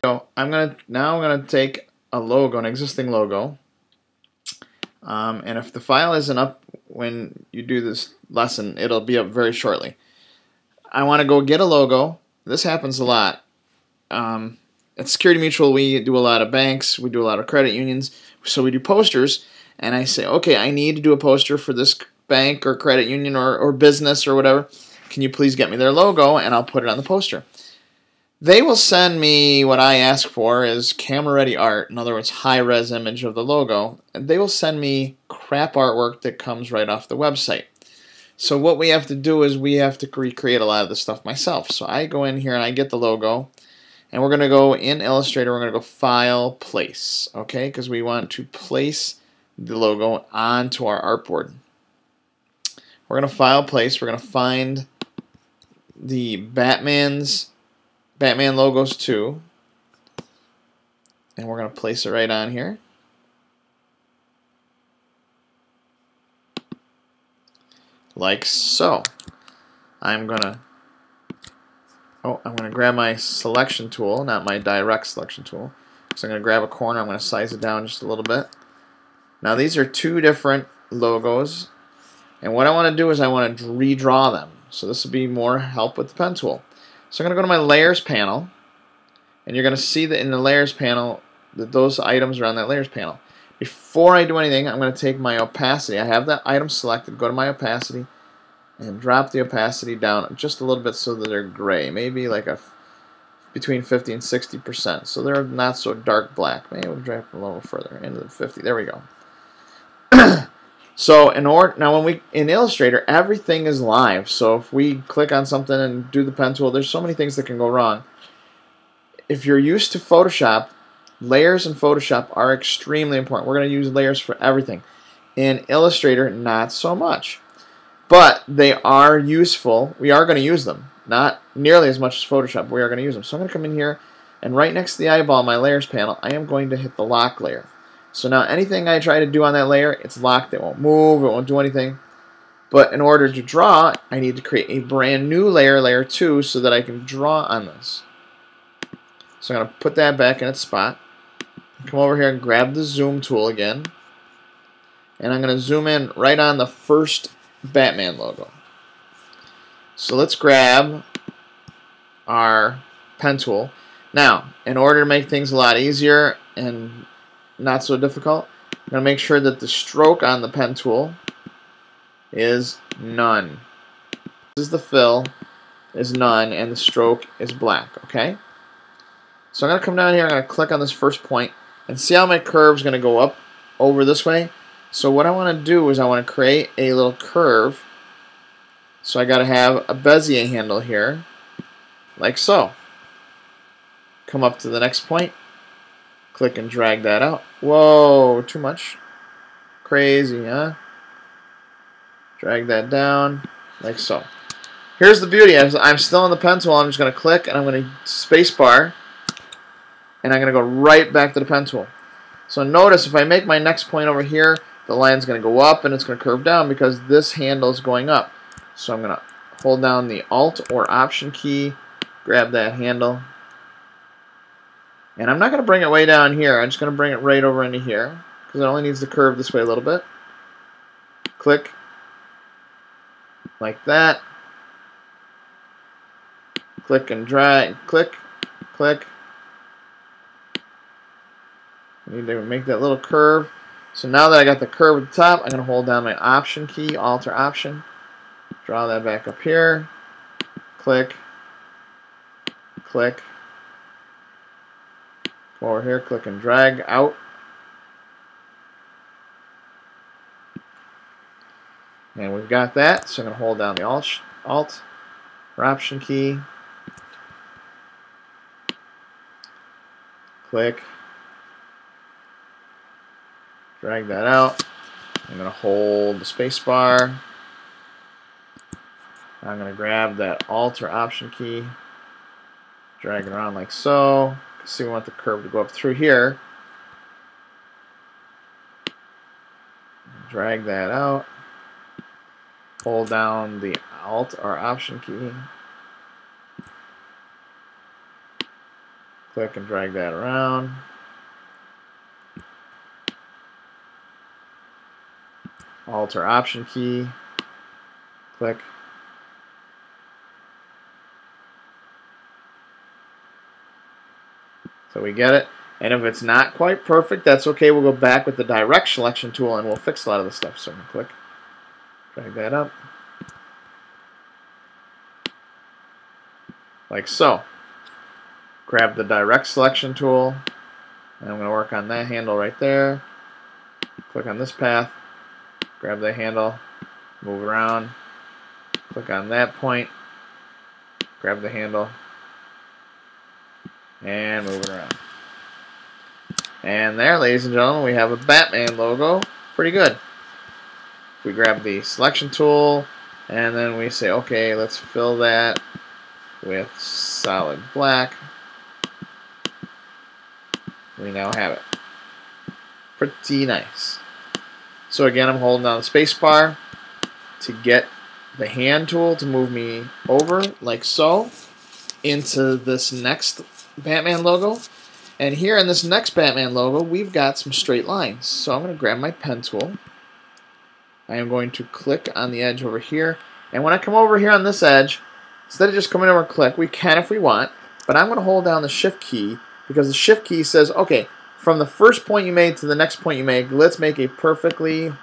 So I'm gonna take a logo, an existing logo, and if the file isn't up when you do this lesson, it'll be up very shortly. I want to go get a logo. This happens a lot. At Security Mutual, we do a lot of banks, we do a lot of credit unions, so we do posters, and I say, okay, I need to do a poster for this bank or credit union or business or whatever. Can you please get me their logo, and I'll put it on the poster. They will send me what I ask for is camera-ready art, in other words, high-res image of the logo, and they will send me crap artwork that comes right off the website. So what we have to do is we have to recreate a lot of this stuff myself. So I go in here and I get the logo, and we're going to go in Illustrator, we're going to go File, Place, okay? Because we want to place the logo onto our artboard. We're going to File, Place, we're going to find the Batman logos too, and we're going to place it right on here. Like so. I'm going to grab my selection tool, not my direct selection tool. So I'm going to grab a corner, I'm going to size it down just a little bit. Now these are two different logos, and what I want to do is I want to redraw them. So this will be more help with the pen tool. So I'm going to go to my layers panel, and you're going to see that in the layers panel that those items are on that layers panel. Before I do anything, I'm going to take my opacity. I have that item selected, go to my opacity, and drop the opacity down just a little bit so that they're gray, maybe like between 50 and 60%. So they're not so dark black. Maybe we'll drop them a little further into the 50. There we go. So now in Illustrator, everything is live. So if we click on something and do the pen tool, there's so many things that can go wrong. If you're used to Photoshop, layers in Photoshop are extremely important. We're going to use layers for everything. In Illustrator, not so much. But they are useful. We are going to use them. Not nearly as much as Photoshop, but we are going to use them. So I'm going to come in here, and right next to the eyeball, my layers panel, I am going to hit the lock layer. So now anything I try to do on that layer, it's locked. It won't move. It won't do anything. But in order to draw, I need to create a brand new layer, layer 2, so that I can draw on this. So I'm going to put that back in its spot. Come over here and grab the zoom tool again. And I'm going to zoom in right on the first Batman logo. So let's grab our pen tool. Now, in order to make things a lot easier and not so difficult, I'm going to make sure that the stroke on the pen tool is none. This is the fill is none and the stroke is black, okay? So I'm going to come down here, I'm going to click on this first point and see how my curve is going to go up over this way. So what I want to do is I want to create a little curve. So I got to have a Bezier handle here, like so. Come up to the next point, click and drag that out. Whoa, too much. Crazy, huh? Drag that down, like so. Here's the beauty. I'm still on the pen tool. I'm just going to click and I'm going to space bar, and I'm going to go right back to the pen tool. So notice if I make my next point over here, the line's going to go up and it's going to curve down because this handle is going up. So I'm going to hold down the Alt or Option key, grab that handle, and I'm not going to bring it way down here. I'm just going to bring it right over into here because it only needs to curve this way a little bit. Click, like that. Click and drag, click, click. I need to make that little curve. So now that I got the curve at the top, I'm going to hold down my Option key, Alt or Option. Draw that back up here. Click. Click. Go over here, click and drag out. And we've got that. So I'm going to hold down the Alt or Option key. Click. Drag that out. I'm going to hold the space bar. I'm going to grab that Alt or Option key, drag it around like so. See, we want the curve to go up through here. Drag that out. Hold down the Alt or Option key. Click and drag that around. Alter Option key. Click. So we get it. And if it's not quite perfect, that's okay. We'll go back with the direct selection tool and we'll fix a lot of the stuff. So I'm going to click, drag that up. Like so. Grab the direct selection tool. And I'm going to work on that handle right there. Click on this path. Grab the handle. Move around. Click on that point. Grab the handle. And move it around. And there, ladies and gentlemen, we have a Batman logo. Pretty good. We grab the selection tool, and then we say, okay, let's fill that with solid black. We now have it. Pretty nice. So again, I'm holding down the space bar to get the hand tool to move me over, like so, into this next Batman logo. And here in this next Batman logo, we've got some straight lines. So I'm going to grab my pen tool. I am going to click on the edge over here. And when I come over here on this edge, instead of just coming over and click, we can if we want, but I'm going to hold down the Shift key because the Shift key says, okay, from the first point you made to the next point you made, let's make a perfectly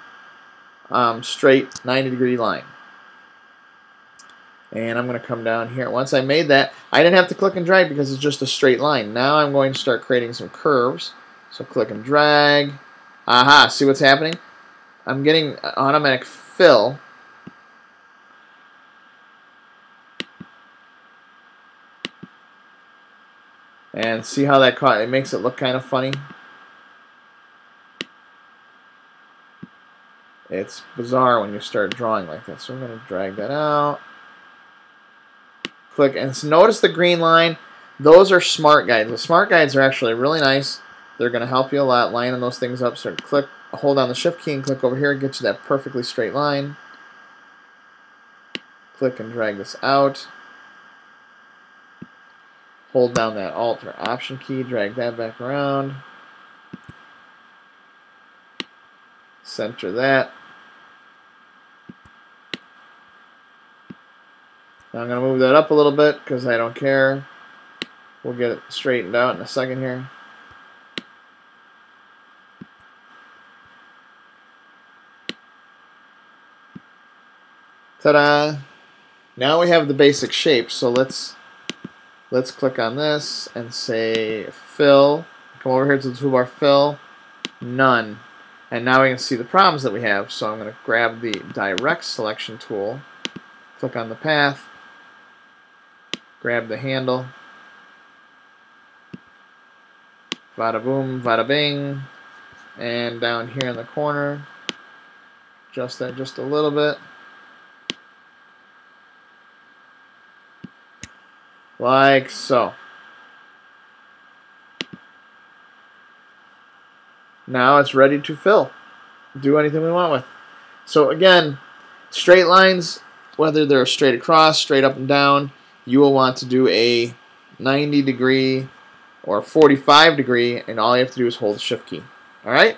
straight 90-degree line. And I'm going to come down here. Once I made that, I didn't have to click and drag because it's just a straight line. Now I'm going to start creating some curves. So click and drag. Aha, see what's happening? I'm getting automatic fill. And see how that caught? It makes it look kind of funny. It's bizarre when you start drawing like that. So I'm going to drag that out. Click and notice the green line. Those are smart guides. The smart guides are actually really nice. They're going to help you a lot lining those things up. So click, hold down the Shift key and click over here, get you that perfectly straight line. Click and drag this out. Hold down that Alt or Option key, drag that back around. Center that. Now I'm going to move that up a little bit because I don't care. We'll get it straightened out in a second here. Ta-da! Now we have the basic shape, so let's click on this and say fill. Come over here to the toolbar, fill, none. And now we can see the problems that we have. So I'm going to grab the direct selection tool, click on the path, grab the handle, vada boom, vada bing, and down here in the corner, adjust that just a little bit. Like so. Now it's ready to fill. Do anything we want with. So again, straight lines, whether they're straight across, straight up and down, you will want to do a 90-degree or 45-degree, and all you have to do is hold the Shift key. Alright?